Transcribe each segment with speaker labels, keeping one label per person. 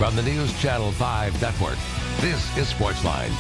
Speaker 1: From the News Channel 5 Network, this is SportsLine.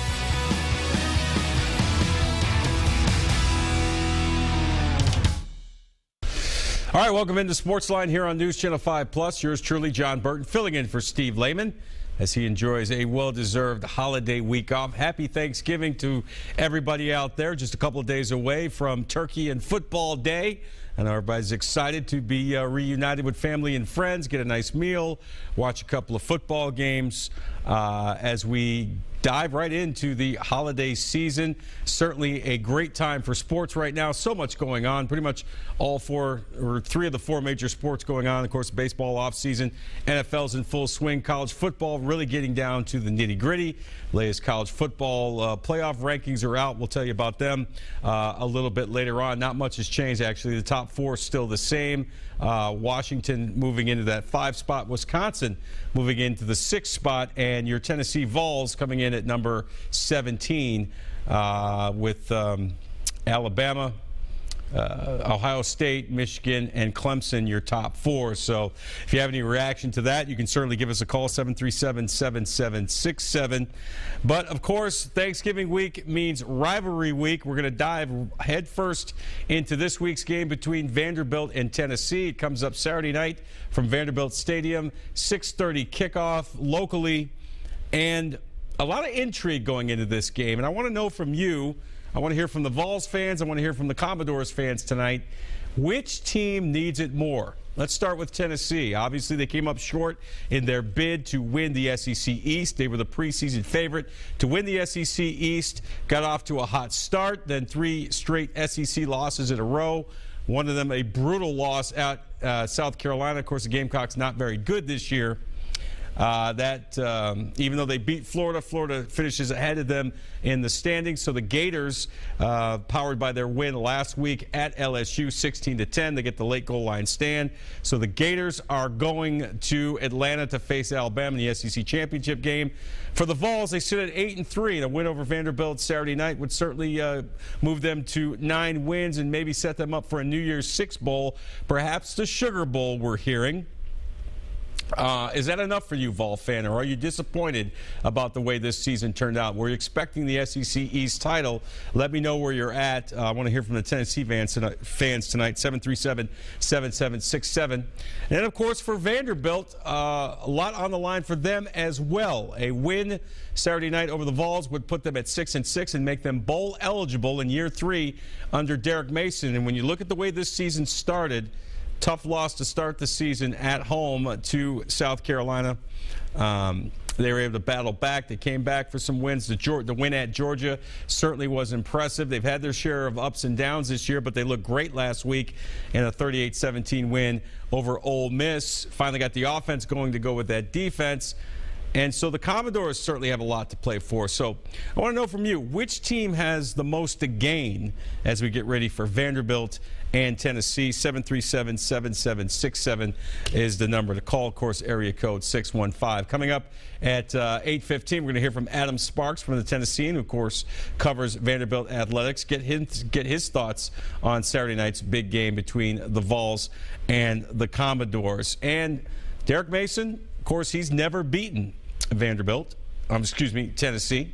Speaker 2: All right, welcome into SportsLine here on News Channel 5 Plus. Yours truly, John Burton, filling in for Steve Lehman as he enjoys a well-deserved holiday week off. Happy Thanksgiving to everybody out there. Just a couple of days away from Turkey and Football Day. And everybody's excited to be reunited with family and friends, get a nice meal, watch a couple of football games as we dive right into the holiday season. Certainly a great time for sports right now. So much going on. Pretty much all three of the four major sports going on. Of course, baseball off season. NFL's in full swing. College football really getting down to the nitty gritty. Latest college football playoff rankings are out. We'll tell you about them a little bit later on. Not much has changed, actually. The top four is still the same. Washington moving into that 5 spot. Wisconsin moving into the 6 spot. And your Tennessee Vols coming in at number 17 with Alabama, Ohio State, Michigan, and Clemson, your top 4. So if you have any reaction to that, you can certainly give us a call, 737-7767. But, of course, Thanksgiving week means rivalry week. We're going to dive headfirst into this week's game between Vanderbilt and Tennessee. It comes up Saturday night from Vanderbilt Stadium, 6:30 kickoff locally, and a lot of intrigue going into this game. And I want to know from you, I want to hear from the Vols fans, I want to hear from the Commodores fans tonight, which team needs it more? Let's start with Tennessee. Obviously, they came up short in their bid to win the SEC East. They were the preseason favorite to win the SEC East, got off to a hot start, then 3 straight SEC losses in a row. One of them a brutal loss at South Carolina. Of course, the Gamecocks not very good this year. Even though they beat Florida, Florida finishes ahead of them in the standings. So the Gators, powered by their win last week at LSU, 16-10, they get the late goal line stand. So the Gators are going to Atlanta to face Alabama in the SEC championship game. For the Vols, they sit at 8-3, and a win over Vanderbilt Saturday night would certainly move them to 9 wins and maybe set them up for a New Year's Six bowl, perhaps the Sugar Bowl we're hearing. Is that enough for you, Vol fan, or are you disappointed about the way this season turned out? Were you expecting the SEC East title? Let me know where you're at. I want to hear from the Tennessee fans tonight, 737-7767. And then, of course, for Vanderbilt, a lot on the line for them as well. A win Saturday night over the Vols would put them at 6-6 and make them bowl eligible in year 3 under Derek Mason. And when you look at the way this season started, tough loss to start the season at home to South Carolina. They were able to battle back. They came back for some wins. The win at Georgia certainly was impressive. They've had their share of ups and downs this year, but they looked great last week in a 38-17 win over Ole Miss. Finally got the offense going to go with that defense. And so the Commodores certainly have a lot to play for. So I want to know from you, which team has the most to gain as we get ready for Vanderbilt and Tennessee? 737-7767 is the number to call. Of course, area code 615. Coming up at 8:15, we're going to hear from Adam Sparks from the Tennessean, who, of course, covers Vanderbilt athletics. Get his thoughts on Saturday night's big game between the Vols and the Commodores. And Derek Mason, of course, he's never beaten Tennessee.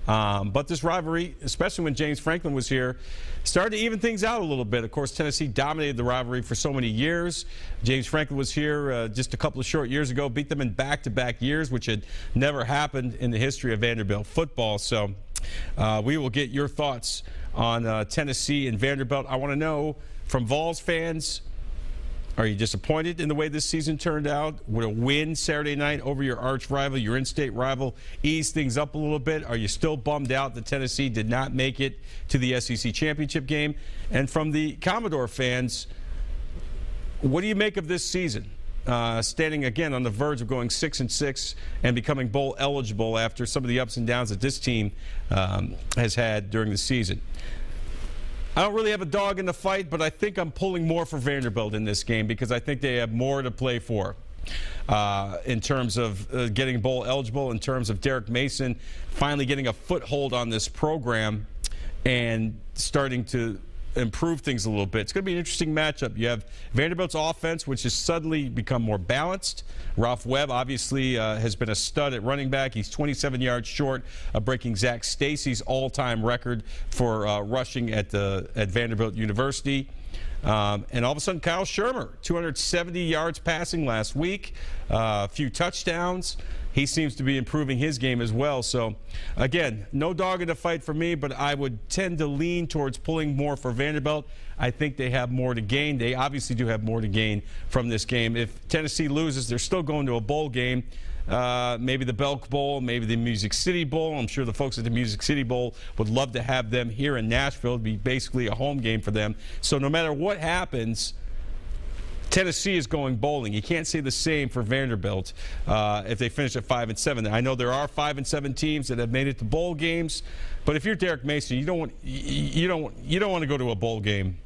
Speaker 2: But this rivalry, especially when James Franklin was here, started to even things out a little bit. Of course, Tennessee dominated the rivalry for so many years. James Franklin was here just a couple of short years ago, beat them in back-to-back years, which had never happened in the history of Vanderbilt football. So we will get your thoughts on Tennessee and Vanderbilt. I want to know from Vols fans, are you disappointed in the way this season turned out? Would a win Saturday night over your arch rival, your in-state rival, ease things up a little bit? Are you still bummed out that Tennessee did not make it to the SEC championship game? And from the Commodore fans, what do you make of this season? Standing again on the verge of going 6-6 and becoming bowl eligible after some of the ups and downs that this team has had during the season. I don't really have a dog in the fight, but I think I'm pulling more for Vanderbilt in this game because I think they have more to play for in terms of getting bowl eligible, in terms of Derek Mason finally getting a foothold on this program and starting to improve things a little bit. It's going to be an interesting matchup. You have Vanderbilt's offense, which has suddenly become more balanced. Ralph Webb obviously has been a stud at running back. He's 27 yards short of breaking Zach Stacy's all-time record for rushing at Vanderbilt University. And all of a sudden, Kyle Shermer, 270 yards passing last week, a few touchdowns. He seems to be improving his game as well. So, again, no dog in the fight for me, but I would tend to lean towards pulling more for Vanderbilt. I think they have more to gain. They obviously do have more to gain from this game. If Tennessee loses, they're still going to a bowl game. Maybe the Belk Bowl, maybe the Music City Bowl. I'm sure the folks at the Music City Bowl would love to have them here in Nashville. It'd be basically a home game for them. So no matter what happens, Tennessee is going bowling. You can't say the same for Vanderbilt if they finish at 5-7. I know there are 5-7 teams that have made it to bowl games, but if you're Derek Mason, you don't want to go to a bowl game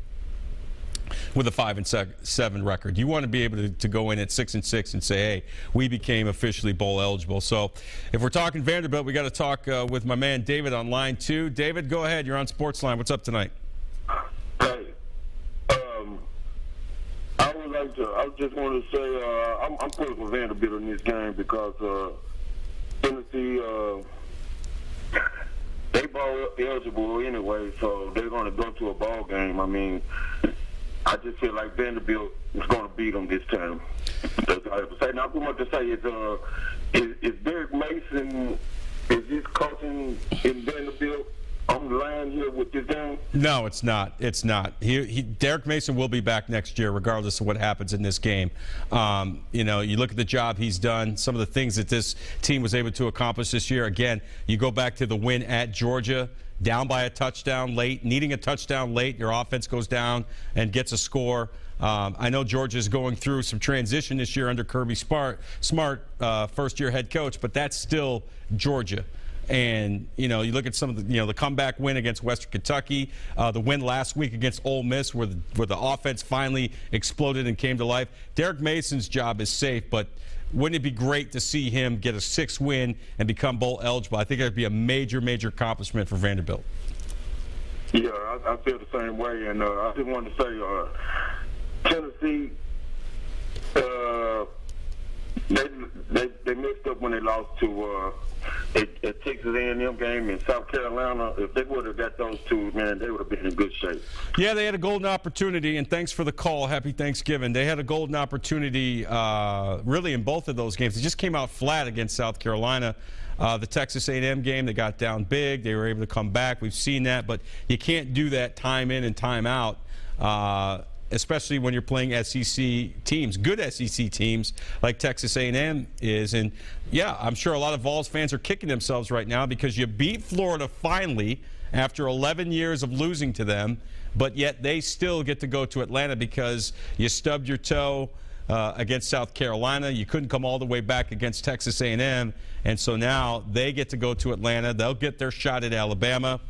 Speaker 2: with a 5-7 record. You want to be able to go in at 6-6 and say, hey, we became officially bowl eligible. So if we're talking Vanderbilt, we got to talk with my man David on line 2. David, go ahead. You're on SportsLine. What's up tonight?
Speaker 3: Hey, I just want to say I'm pulling for Vanderbilt in this game because Tennessee they bowl eligible anyway, so they're going to go to a ball game. I mean, I just feel like Vanderbilt is going to beat them this time. That's all I have to say. Now, too much to say is Derek Mason, is his coaching in Vanderbilt on the line here with this game?
Speaker 2: No, it's not. It's not. Derek Mason will be back next year, regardless of what happens in this game. You look at the job he's done, some of the things that this team was able to accomplish this year. Again, you go back to the win at Georgia, down by a touchdown late, needing a touchdown late. Your offense goes down and gets a score. I know Georgia's going through some transition this year under Kirby Smart, first-year head coach, but that's still Georgia. And, you look at some of the comeback win against Western Kentucky, the win last week against Ole Miss where the offense finally exploded and came to life. Derek Mason's job is safe, but wouldn't it be great to see him get a 6th win and become bowl eligible? I think that would be a major, major accomplishment for Vanderbilt.
Speaker 3: Yeah, I feel the same way. And I just wanted to say Tennessee, they messed up when they lost to a Texas A&M game in South Carolina. If they would have got those two, man, they would have been in good shape.
Speaker 2: Yeah, they had a golden opportunity, and thanks for the call. Happy Thanksgiving. They had a golden opportunity really in both of those games. They just came out flat against South Carolina. The Texas A&M game, they got down big. They were able to come back. We've seen that, but you can't do that time in and time out. Especially when you're playing SEC teams, good SEC teams like Texas A&M is. And, yeah, I'm sure a lot of Vols fans are kicking themselves right now because you beat Florida finally after 11 years of losing to them, but yet they still get to go to Atlanta because you stubbed your toe against South Carolina. You couldn't come all the way back against Texas A&M, and so now they get to go to Atlanta. They'll get their shot at Alabama.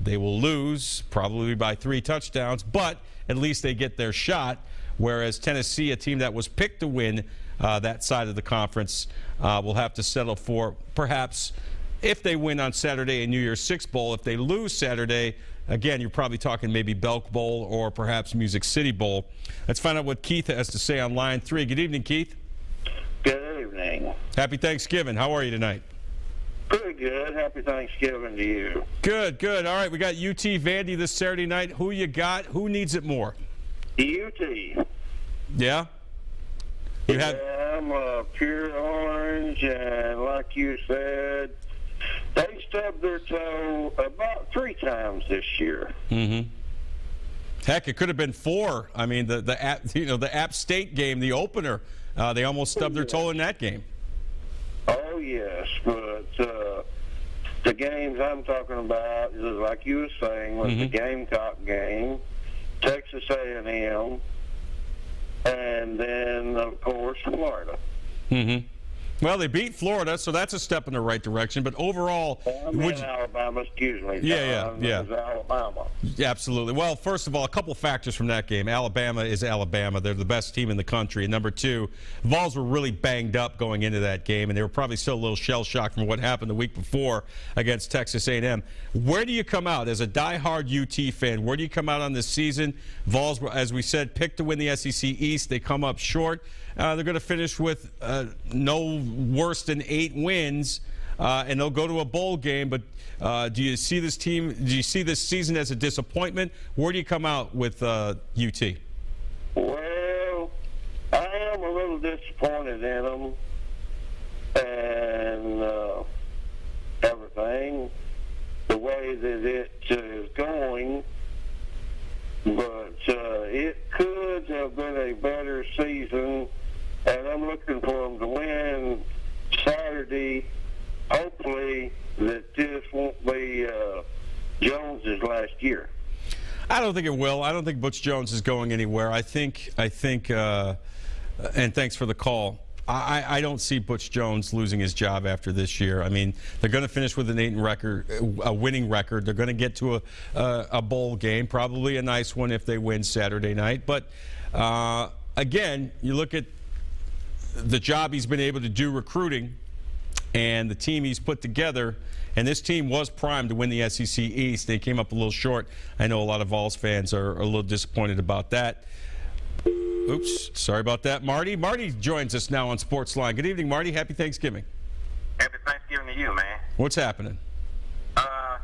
Speaker 2: They will lose probably by 3 touchdowns, but at least they get their shot, whereas Tennessee, a team that was picked to win that side of the conference, will have to settle for perhaps if they win on Saturday a New Year's Six Bowl. If they lose Saturday, again, you're probably talking maybe Belk Bowl or perhaps Music City Bowl. Let's find out what Keith has to say on line 3. Good evening, Keith.
Speaker 3: Good evening.
Speaker 2: Happy Thanksgiving. How are you tonight?
Speaker 3: Pretty good. Happy Thanksgiving to you.
Speaker 2: Good, good. All right, we got UT Vandy this Saturday night. Who you got? Who needs it more?
Speaker 3: UT.
Speaker 2: Yeah?
Speaker 3: I'm pure orange, and like you said, they stubbed their toe about 3 times this year.
Speaker 2: Mm-hmm. Heck, it could have been 4. I mean, the App State game, the opener, they almost stubbed their toe in that game.
Speaker 3: Oh, yes, but the games I'm talking about, is like you were saying, was the Gamecock game, Texas A&M, and then, of course, Florida.
Speaker 2: Mm-hmm. Well, they beat Florida, so that's a step in the right direction. But overall,
Speaker 3: Alabama, excuse me.
Speaker 2: Yeah.
Speaker 3: Alabama.
Speaker 2: Yeah, absolutely. Well, first of all, a couple factors from that game. Alabama is Alabama. They're the best team in the country. And number two, Vols were really banged up going into that game, and they were probably still a little shell-shocked from what happened the week before against Texas A&M. Where do you come out as a diehard UT fan? Where do you come out on this season? Vols, as we said, picked to win the SEC East. They come up short. They're going to finish with no worse than 8 wins, and they'll go to a bowl game. But do you see this team? Do you see this season as a disappointment? Where do you come out with UT?
Speaker 3: Well, I am a little disappointed in them and everything, the way that it is going. But it could have been a better season, and I'm looking for them to win Saturday. Hopefully that this won't be Jones's last year.
Speaker 2: I don't think it will. I don't think Butch Jones is going anywhere. I think, and thanks for the call. I don't see Butch Jones losing his job after this year. I mean, they're going to finish with a winning record. They're going to get to a bowl game, probably a nice one if they win Saturday night. But again, you look at the job he's been able to do recruiting and the team he's put together, and this team was primed to win the SEC East. They came up a little short. I know a lot of Vols fans are a little disappointed about that. Oops, sorry about that, Marty. Marty joins us now on SportsLine. Good evening, Marty. Happy Thanksgiving.
Speaker 4: Happy Thanksgiving to you, man.
Speaker 2: What's happening?
Speaker 4: I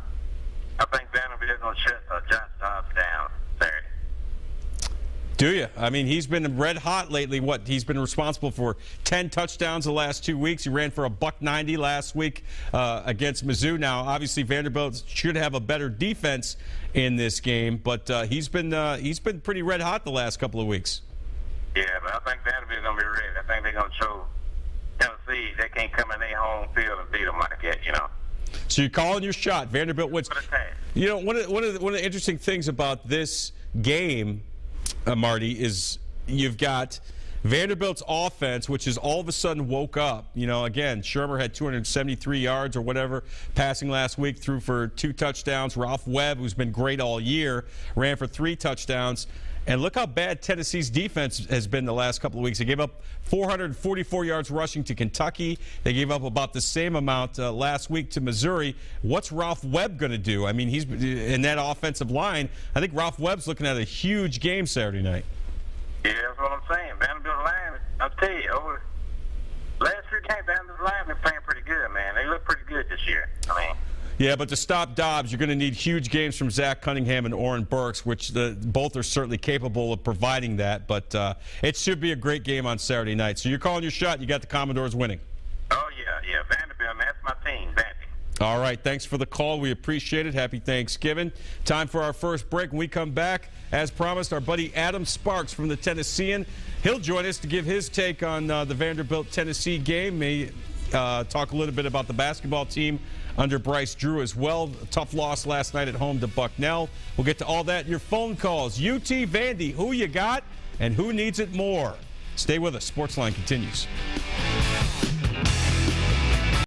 Speaker 4: think Vanderbilt is going to shut Josh Dobbs down Saturday.
Speaker 2: Do you? I mean, he's been red hot lately. He's been responsible for 10 touchdowns the last 2 weeks. He ran for $190 last week against Mizzou. Now, obviously, Vanderbilt should have a better defense in this game, but he's been pretty red hot the last couple of weeks.
Speaker 4: Yeah, but I think Vanderbilt's going to be ready. I think they're going to show Tennessee they can't come in their home field and beat them like that, you know.
Speaker 2: So you're calling your shot. Vanderbilt wins. You know, one of the interesting things about this game, Marty, is you've got Vanderbilt's offense, which is all of a sudden woke up. You know, again, Shermer had 273 yards or whatever passing last week, threw for 2 touchdowns. Ralph Webb, who's been great all year, ran for 3 touchdowns. And look how bad Tennessee's defense has been the last couple of weeks. They gave up 444 yards rushing to Kentucky. They gave up about the same amount last week to Missouri. What's Ralph Webb going to do? I mean, he's in that offensive line. I think Ralph Webb's looking at a huge game Saturday night.
Speaker 4: Yeah, that's what I'm saying. Vanderbilt line, I'll tell you, over last 3 games, Vanderbilt line been playing pretty good, man. They look pretty good this year. I mean,
Speaker 2: yeah, but to stop Dobbs, you're going to need huge games from Zach Cunningham and Oren Burks, which both are certainly capable of providing that. But it should be a great game on Saturday night. So you're calling your shot. You got the Commodores winning.
Speaker 4: Oh, yeah. Vanderbilt, man, that's my team, Vandy.
Speaker 2: All right, thanks for the call. We appreciate it. Happy Thanksgiving. Time for our first break. When we come back, as promised, our buddy Adam Sparks from the Tennessean. He'll join us to give his take on the Vanderbilt-Tennessee game. May talk a little bit about the basketball team under Bryce Drew as well. A tough loss last night at home to Bucknell. We'll get to all that in your phone calls. UT Vandy, who you got and who needs it more? Stay with us. SportsLine continues.